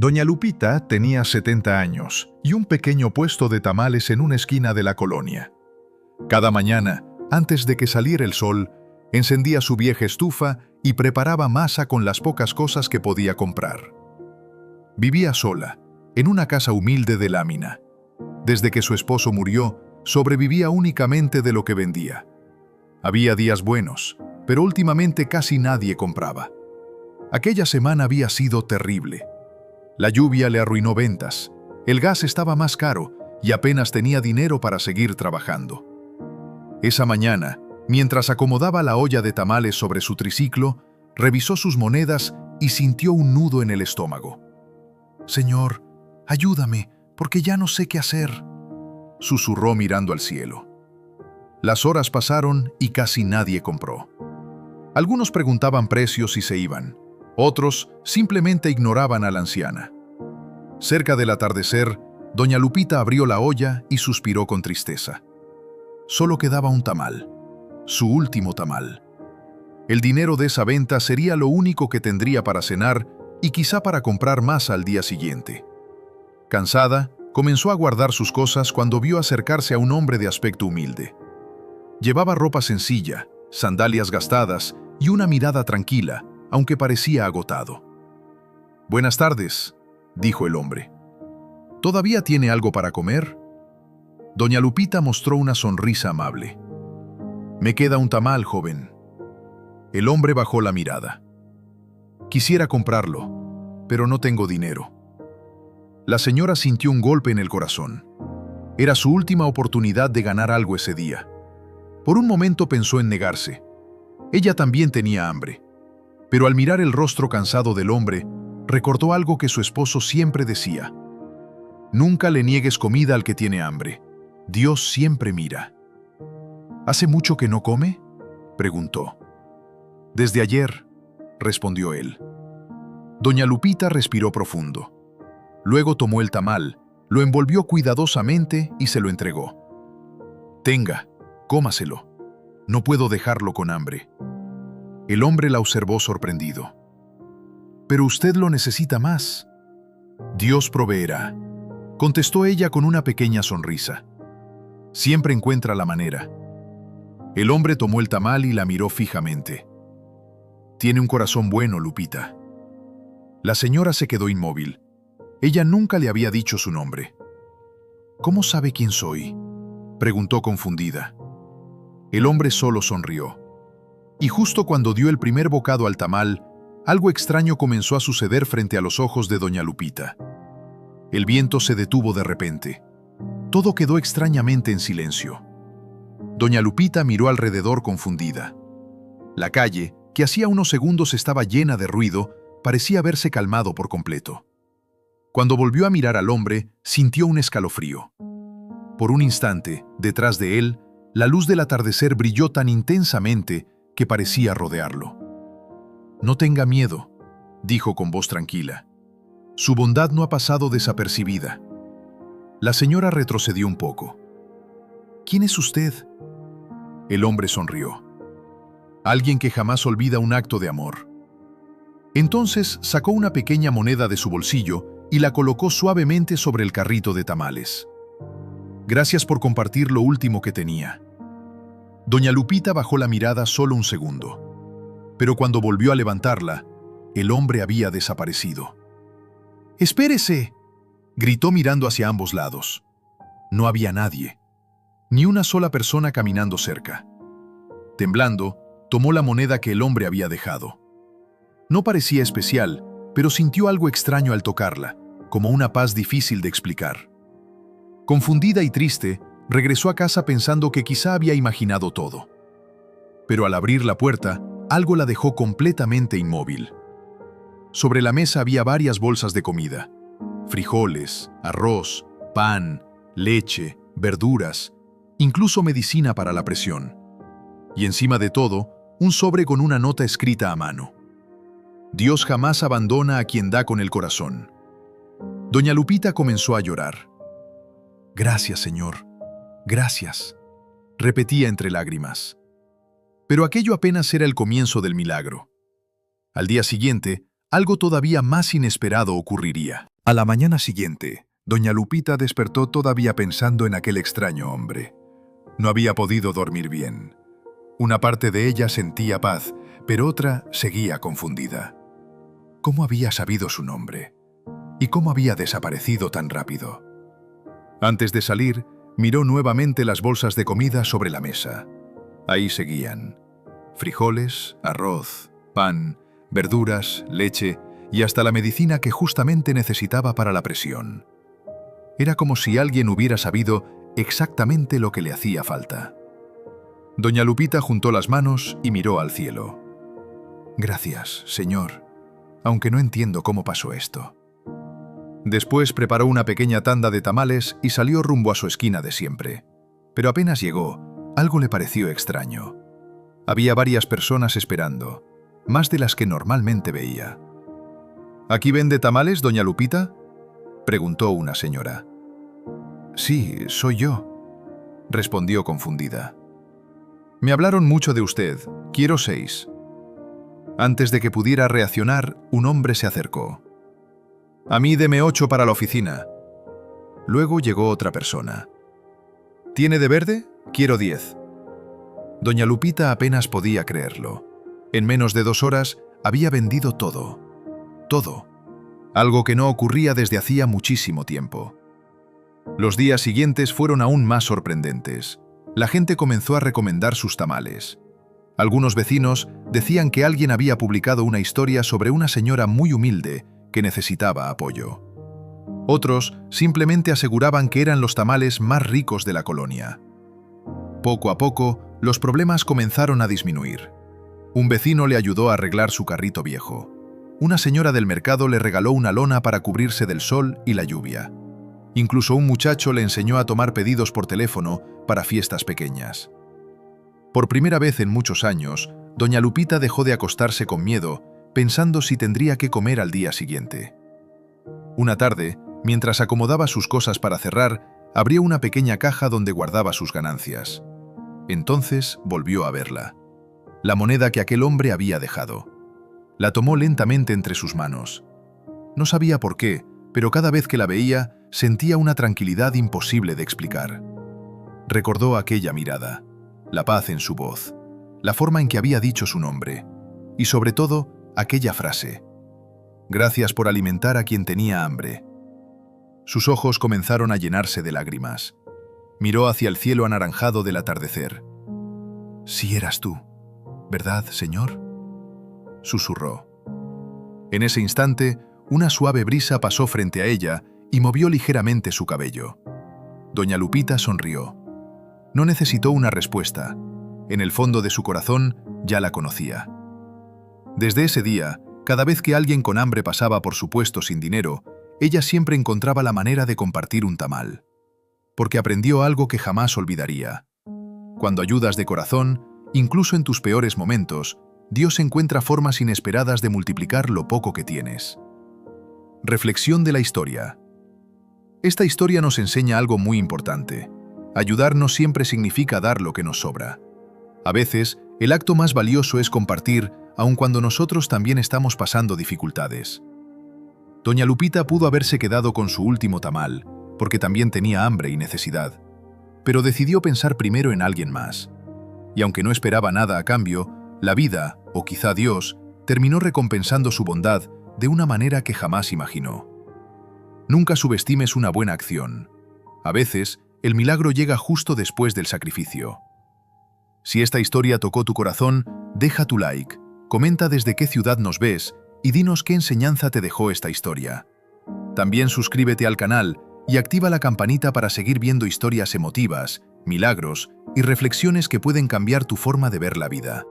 Doña Lupita tenía 70 años y un pequeño puesto de tamales en una esquina de la colonia. Cada mañana, antes de que saliera el sol, encendía su vieja estufa y preparaba masa con las pocas cosas que podía comprar. Vivía sola, en una casa humilde de lámina. Desde que su esposo murió, sobrevivía únicamente de lo que vendía. Había días buenos, pero últimamente casi nadie compraba. Aquella semana había sido terrible. La lluvia le arruinó ventas, el gas estaba más caro y apenas tenía dinero para seguir trabajando. Esa mañana, mientras acomodaba la olla de tamales sobre su triciclo, revisó sus monedas y sintió un nudo en el estómago. «Señor, ayúdame, porque ya no sé qué hacer», susurró mirando al cielo. Las horas pasaron y casi nadie compró. Algunos preguntaban precios y se iban. Otros simplemente ignoraban a la anciana. Cerca del atardecer, doña Lupita abrió la olla y suspiró con tristeza. Solo quedaba un tamal, su último tamal. El dinero de esa venta sería lo único que tendría para cenar y quizá para comprar más al día siguiente. Cansada, comenzó a guardar sus cosas cuando vio acercarse a un hombre de aspecto humilde. Llevaba ropa sencilla, sandalias gastadas y una mirada tranquila, aunque parecía agotado. «Buenas tardes», dijo el hombre. «¿Todavía tiene algo para comer?» Doña Lupita mostró una sonrisa amable. «Me queda un tamal, joven». El hombre bajó la mirada. «Quisiera comprarlo, pero no tengo dinero». La señora sintió un golpe en el corazón. Era su última oportunidad de ganar algo ese día. Por un momento pensó en negarse. Ella también tenía hambre. Pero al mirar el rostro cansado del hombre, recordó algo que su esposo siempre decía: «Nunca le niegues comida al que tiene hambre. Dios siempre mira». «¿Hace mucho que no come?», preguntó. «Desde ayer», respondió él. Doña Lupita respiró profundo. Luego tomó el tamal, lo envolvió cuidadosamente y se lo entregó. «Tenga, cómaselo. No puedo dejarlo con hambre». El hombre la observó sorprendido. «Pero usted lo necesita más». «Dios proveerá», contestó ella con una pequeña sonrisa. «Siempre encuentra la manera». El hombre tomó el tamal y la miró fijamente. «Tiene un corazón bueno, Lupita». La señora se quedó inmóvil. Ella nunca le había dicho su nombre. «¿Cómo sabe quién soy?», preguntó confundida. El hombre solo sonrió. Y justo cuando dio el primer bocado al tamal, algo extraño comenzó a suceder frente a los ojos de doña Lupita. El viento se detuvo de repente. Todo quedó extrañamente en silencio. Doña Lupita miró alrededor confundida. La calle, que hacía unos segundos estaba llena de ruido, parecía haberse calmado por completo. Cuando volvió a mirar al hombre, sintió un escalofrío. Por un instante, detrás de él, la luz del atardecer brilló tan intensamente que parecía rodearlo. «No tenga miedo», dijo con voz tranquila. «Su bondad no ha pasado desapercibida». La señora retrocedió un poco. «¿Quién es usted?». El hombre sonrió. «Alguien que jamás olvida un acto de amor». Entonces sacó una pequeña moneda de su bolsillo y la colocó suavemente sobre el carrito de tamales. «Gracias por compartir lo último que tenía». Doña Lupita bajó la mirada solo un segundo. Pero cuando volvió a levantarla, el hombre había desaparecido. «¡Espérese!», gritó mirando hacia ambos lados. No había nadie, ni una sola persona caminando cerca. Temblando, tomó la moneda que el hombre había dejado. No parecía especial, pero sintió algo extraño al tocarla, como una paz difícil de explicar. Confundida y triste, regresó a casa pensando que quizá había imaginado todo. Pero al abrir la puerta, algo la dejó completamente inmóvil. Sobre la mesa había varias bolsas de comida: frijoles, arroz, pan, leche, verduras, incluso medicina para la presión. Y encima de todo, un sobre con una nota escrita a mano: «Dios jamás abandona a quien da con el corazón». Doña Lupita comenzó a llorar. «Gracias, Señor. Gracias», repetía entre lágrimas. Pero aquello apenas era el comienzo del milagro. Al día siguiente, algo todavía más inesperado ocurriría. A la mañana siguiente, doña Lupita despertó todavía pensando en aquel extraño hombre. No había podido dormir bien. Una parte de ella sentía paz, pero otra seguía confundida. ¿Cómo había sabido su nombre? ¿Y cómo había desaparecido tan rápido? Antes de salir, miró nuevamente las bolsas de comida sobre la mesa. Ahí seguían: frijoles, arroz, pan, verduras, leche y hasta la medicina que justamente necesitaba para la presión. Era como si alguien hubiera sabido exactamente lo que le hacía falta. Doña Lupita juntó las manos y miró al cielo. Gracias, Señor, aunque no entiendo cómo pasó esto. Después preparó una pequeña tanda de tamales y salió rumbo a su esquina de siempre. Pero apenas llegó, algo le pareció extraño. Había varias personas esperando, más de las que normalmente veía. ¿Aquí vende tamales, doña Lupita?, preguntó una señora. Sí, soy yo, respondió confundida. Me hablaron mucho de usted, quiero 6. Antes de que pudiera reaccionar, un hombre se acercó. A mí deme 8 para la oficina. Luego llegó otra persona. ¿Tiene de verde? Quiero 10. Doña Lupita apenas podía creerlo. En menos de 2 horas había vendido todo. Todo. Algo que no ocurría desde hacía muchísimo tiempo. Los días siguientes fueron aún más sorprendentes. La gente comenzó a recomendar sus tamales. Algunos vecinos decían que alguien había publicado una historia sobre una señora muy humilde que necesitaba apoyo. Otros simplemente aseguraban que eran los tamales más ricos de la colonia. Poco a poco, los problemas comenzaron a disminuir. Un vecino le ayudó a arreglar su carrito viejo. Una señora del mercado le regaló una lona para cubrirse del sol y la lluvia. Incluso un muchacho le enseñó a tomar pedidos por teléfono para fiestas pequeñas. Por primera vez en muchos años, doña Lupita dejó de acostarse con miedo, pensando si tendría que comer al día siguiente. Una tarde, mientras acomodaba sus cosas para cerrar, abrió una pequeña caja donde guardaba sus ganancias. Entonces volvió a verla. La moneda que aquel hombre había dejado. La tomó lentamente entre sus manos. No sabía por qué, pero cada vez que la veía, sentía una tranquilidad imposible de explicar. Recordó aquella mirada, la paz en su voz, la forma en que había dicho su nombre, y sobre todo, aquella frase: «Gracias por alimentar a quien tenía hambre». Sus ojos comenzaron a llenarse de lágrimas. Miró hacia el cielo anaranjado del atardecer. «Sí eras tú, ¿verdad, Señor?», susurró. En ese instante, una suave brisa pasó frente a ella y movió ligeramente su cabello. Doña Lupita sonrió. No necesitó una respuesta. En el fondo de su corazón ya la conocía. Desde ese día, cada vez que alguien con hambre pasaba por su puesto sin dinero, ella siempre encontraba la manera de compartir un tamal. Porque aprendió algo que jamás olvidaría. Cuando ayudas de corazón, incluso en tus peores momentos, Dios encuentra formas inesperadas de multiplicar lo poco que tienes. Reflexión de la historia. Esta historia nos enseña algo muy importante. Ayudar no siempre significa dar lo que nos sobra. A veces, el acto más valioso es compartir, aun cuando nosotros también estamos pasando dificultades. Doña Lupita pudo haberse quedado con su último tamal, porque también tenía hambre y necesidad. Pero decidió pensar primero en alguien más. Y aunque no esperaba nada a cambio, la vida, o quizá Dios, terminó recompensando su bondad de una manera que jamás imaginó. Nunca subestimes una buena acción. A veces, el milagro llega justo después del sacrificio. Si esta historia tocó tu corazón, deja tu like, comenta desde qué ciudad nos ves y dinos qué enseñanza te dejó esta historia. También suscríbete al canal y activa la campanita para seguir viendo historias emotivas, milagros y reflexiones que pueden cambiar tu forma de ver la vida.